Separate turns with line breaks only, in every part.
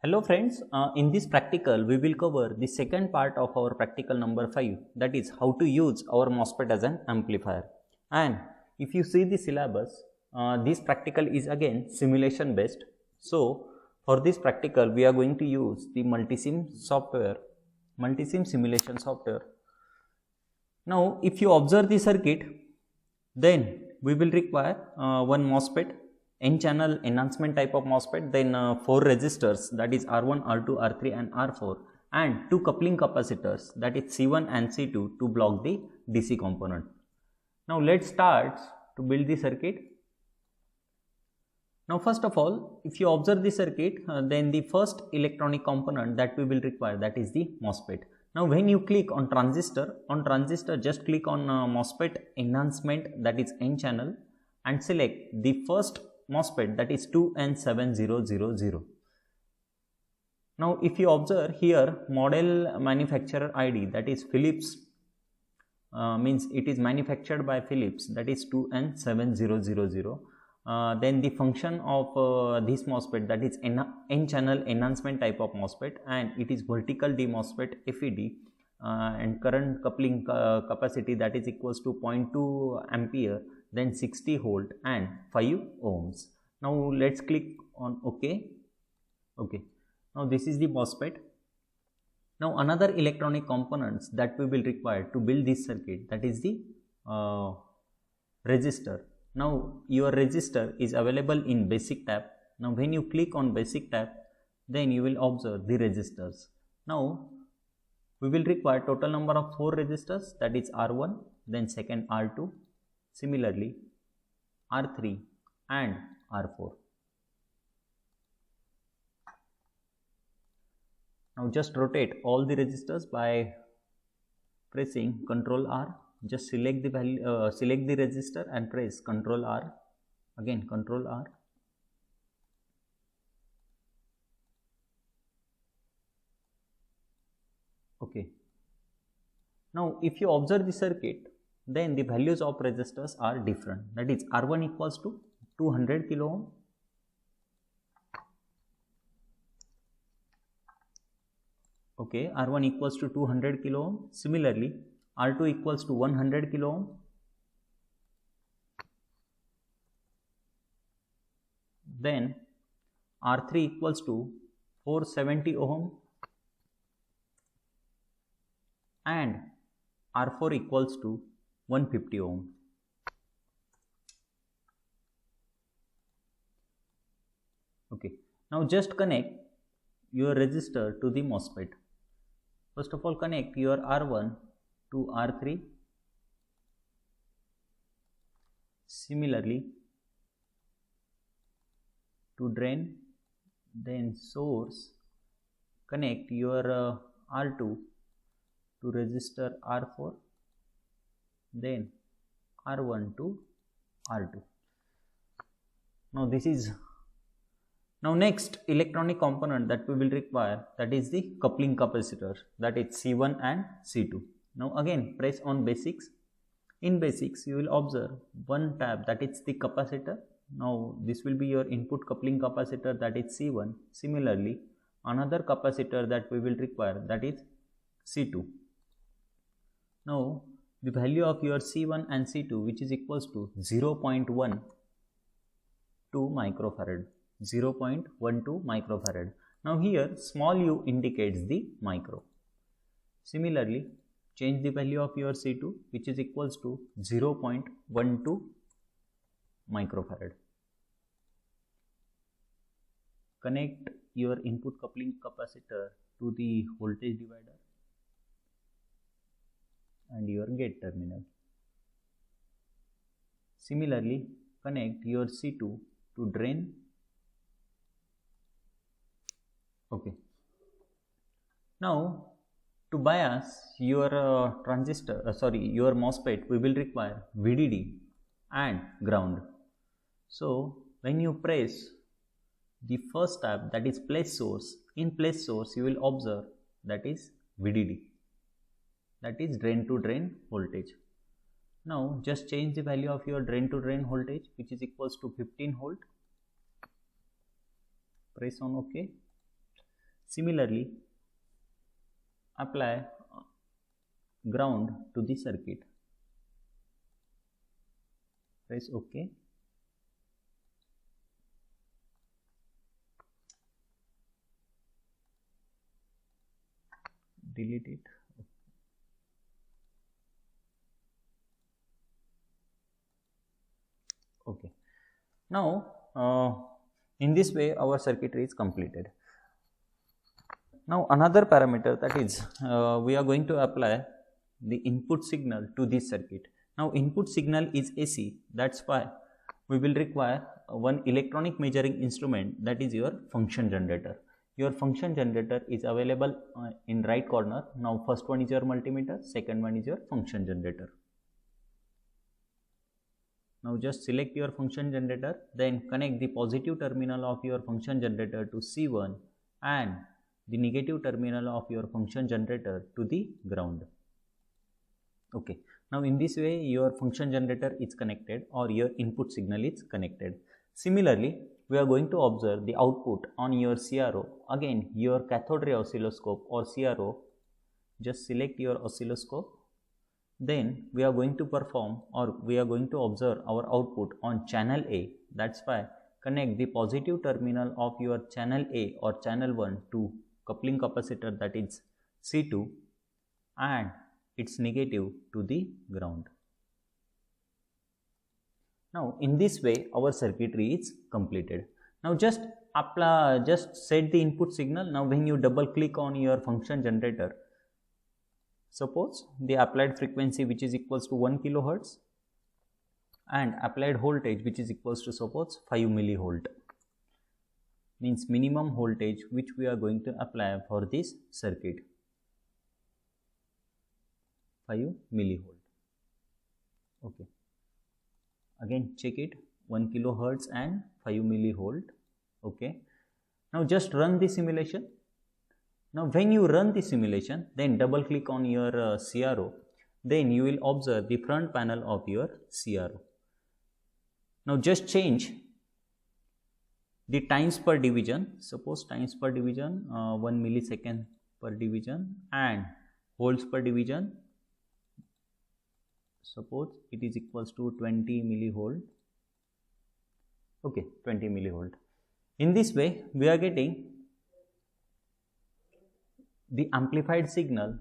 Hello friends, in this practical we will cover the second part of our practical number 5, that is how to use our MOSFET as an amplifier. And if you see the syllabus, this practical is again simulation based. So for this practical we are going to use the multisim software, multisim simulation software. Now if you observe the circuit, then we will require one MOSFET, N-channel enhancement type of MOSFET, then 4 resistors, that is R1, R2, R3 and R4, and 2 coupling capacitors, that is C1 and C2, to block the DC component. Now let's start to build the circuit. Now first of all, if you observe the circuit, then the first electronic component that we will require, that is the MOSFET. Now when you click on transistor just click on MOSFET enhancement, that is N channel, and select the first MOSFET, that is 2N7000. Now if you observe here, model manufacturer ID, that is Philips, means it is manufactured by Philips, that is 2N7000. Then the function of this MOSFET, that is N-channel enhancement type of MOSFET, and it is vertical D MOSFET FED, and current coupling capacity, that is equals to 0.2 ampere, then 60 volt and 5 ohms. Now let's click on OK. Now this is the MOSFET. Now another electronic components that we will require to build this circuit, that is the resistor. Now your resistor is available in basic tab. Now when you click on basic tab, then you will observe the resistors. Now we will require total number of 4 resistors, that is R1, then second R2, similarly R3 and R4. Now just rotate all the resistors by pressing Ctrl R. Just select the value, select the resistor and press Ctrl R, again Ctrl R. Okay. Now if you observe the circuit, then the values of resistors are different, that is R1 equals to 200 kilo ohm, okay, R1 equals to 200 kilo ohm. Similarly R2 equals to 100 kilo ohm, then R3 equals to 470 ohm, and R4 equals to 150 ohm. Okay, now just connect your resistor to the MOSFET. First of all, connect your R1 to R3. Similarly to drain, then source, connect your R2 to resistor R4, then R1 to R2. Now this is, now next electronic component that we will require, that is the coupling capacitor, that is C1 and C2. Now again press on basics. In basics you will observe one tab, that is the capacitor. Now this will be your input coupling capacitor, that is C1. Similarly another capacitor that we will require, that is C2. Now the value of your C1 and C2, which is equals to 0.12 microfarad, 0.12 microfarad. Now here small u indicates the micro. Similarly change the value of your C2, which is equals to 0.12 microfarad. Connect your input coupling capacitor to the voltage divider and your gate terminal. Similarly connect your C2 to drain. Okay. Now to bias your your MOSFET, we will require VDD and ground. So when you press the first tab, that is place source, in place source you will observe that is VDD, that is drain to drain voltage. Now just change the value of your drain to drain voltage, which is equals to 15 volt. Press on OK. Similarly, apply ground to the circuit. Press OK. Delete it. Okay. Now, in this way our circuitry is completed. Now, another parameter, that is we are going to apply the input signal to this circuit. Now, input signal is AC, that's why we will require one electronic measuring instrument, that is your function generator. Your function generator is available in right corner. Now, first one is your multimeter, second one is your function generator. Now, just select your function generator, then connect the positive terminal of your function generator to C1 and the negative terminal of your function generator to the ground. Okay. Now, in this way your function generator is connected or your input signal is connected. Similarly, we are going to observe the output on your CRO. Again, your cathode ray oscilloscope or CRO, just select your oscilloscope. Then we are going to perform or we are going to observe our output on channel A. That's why connect the positive terminal of your channel A or channel 1 to coupling capacitor, that is C2, and its negative to the ground. Now, in this way our circuitry is completed. Now, just set the input signal. Now, when you double click on your function generator, suppose the applied frequency which is equals to 1 kilohertz and applied voltage which is equals to suppose 5 millivolt, means minimum voltage which we are going to apply for this circuit, 5 millivolt. Okay. Again check it, 1 kilohertz and 5 millivolt. Okay. Now, just run the simulation. Now, when you run the simulation, then double click on your CRO, then you will observe the front panel of your CRO. Now, just change the times per division, suppose times per division 1 millisecond per division, and volts per division, suppose it is equals to 20 millivolt. Okay, 20 millivolt. In this way we are getting the amplified signal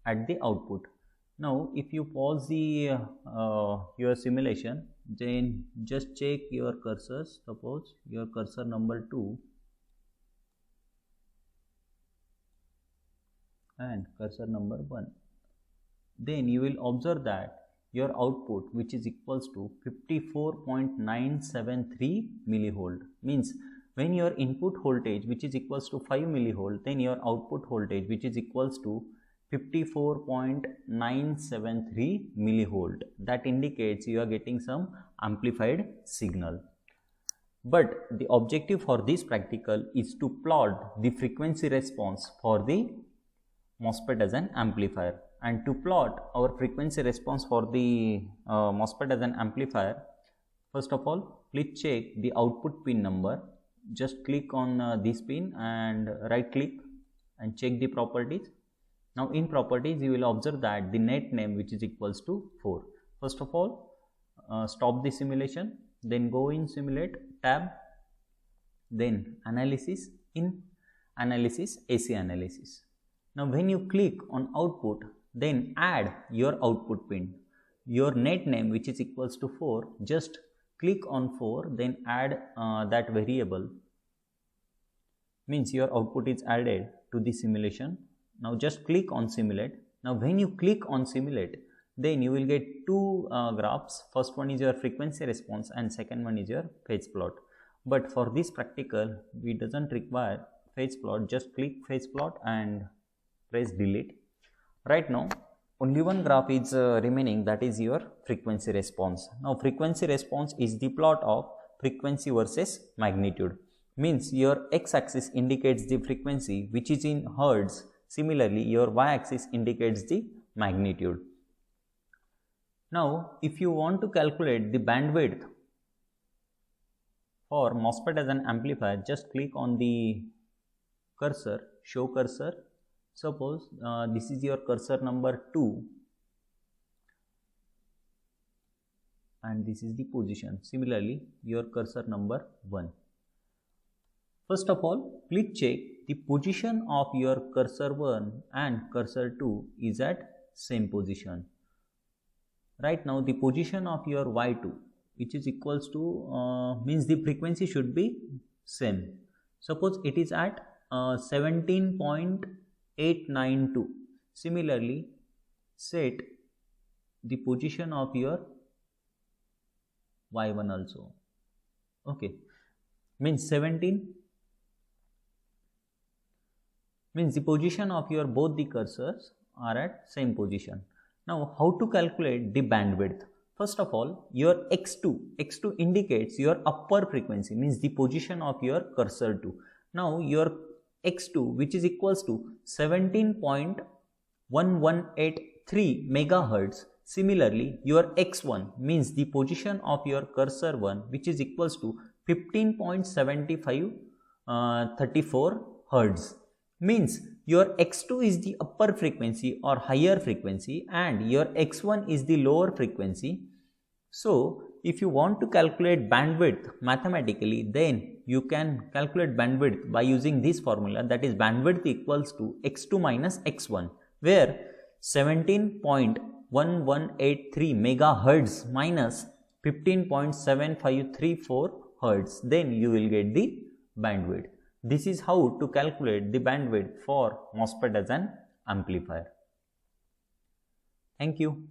at the output. Now, if you pause the your simulation, then just check your cursors. Suppose your cursor number 2 and cursor number 1, then you will observe that your output which is equals to 54.973 millivolt, means when your input voltage which is equals to 5 millivolt, then your output voltage which is equals to 54.973 millivolt. That indicates you are getting some amplified signal. But the objective for this practical is to plot the frequency response for the MOSFET as an amplifier. And to plot our frequency response for the MOSFET as an amplifier, first of all, please check the output pin number. Just click on this pin and right click and check the properties. Now, in properties you will observe that the net name which is equals to 4. First of all, stop the simulation, then go in simulate tab, then analysis, in analysis, AC analysis. Now, when you click on output, then add your output pin, your net name which is equals to 4, just click on 4, then add that variable, means your output is added to the simulation. Now, just click on simulate. Now, when you click on simulate, then you will get two graphs. First one is your frequency response and second one is your phase plot. But for this practical we doesn't require phase plot, just click phase plot and press delete. Right now only one graph is remaining, that is your frequency response. Now, frequency response is the plot of frequency versus magnitude, means your x-axis indicates the frequency which is in hertz. Similarly, your y-axis indicates the magnitude. Now, if you want to calculate the bandwidth for MOSFET as an amplifier, just click on the cursor, show cursor. Suppose this is your cursor number 2 and this is the position. Similarly, your cursor number 1. First of all, please check the position of your cursor 1 and cursor 2 is at same position. Right now, the position of your y2, which is equals to, means the frequency should be same. Suppose it is at 17.892. Similarly, set the position of your y1 also. Okay, means 17 means the position of your both the cursors are at same position. Now, how to calculate the bandwidth? First of all, your x2 indicates your upper frequency, means the position of your cursor 2. Now, your x2, which is equals to 17.1183 megahertz. Similarly, your x1 means the position of your cursor 1, which is equals to 15.7534 hertz. Means your x2 is the upper frequency or higher frequency and your x1 is the lower frequency. So, if you want to calculate bandwidth mathematically, then you can calculate bandwidth by using this formula, that is bandwidth equals to x2 minus x1, where 17.1183 megahertz minus 15.7534 hertz, then you will get the bandwidth. This is how to calculate the bandwidth for MOSFET as an amplifier. Thank you.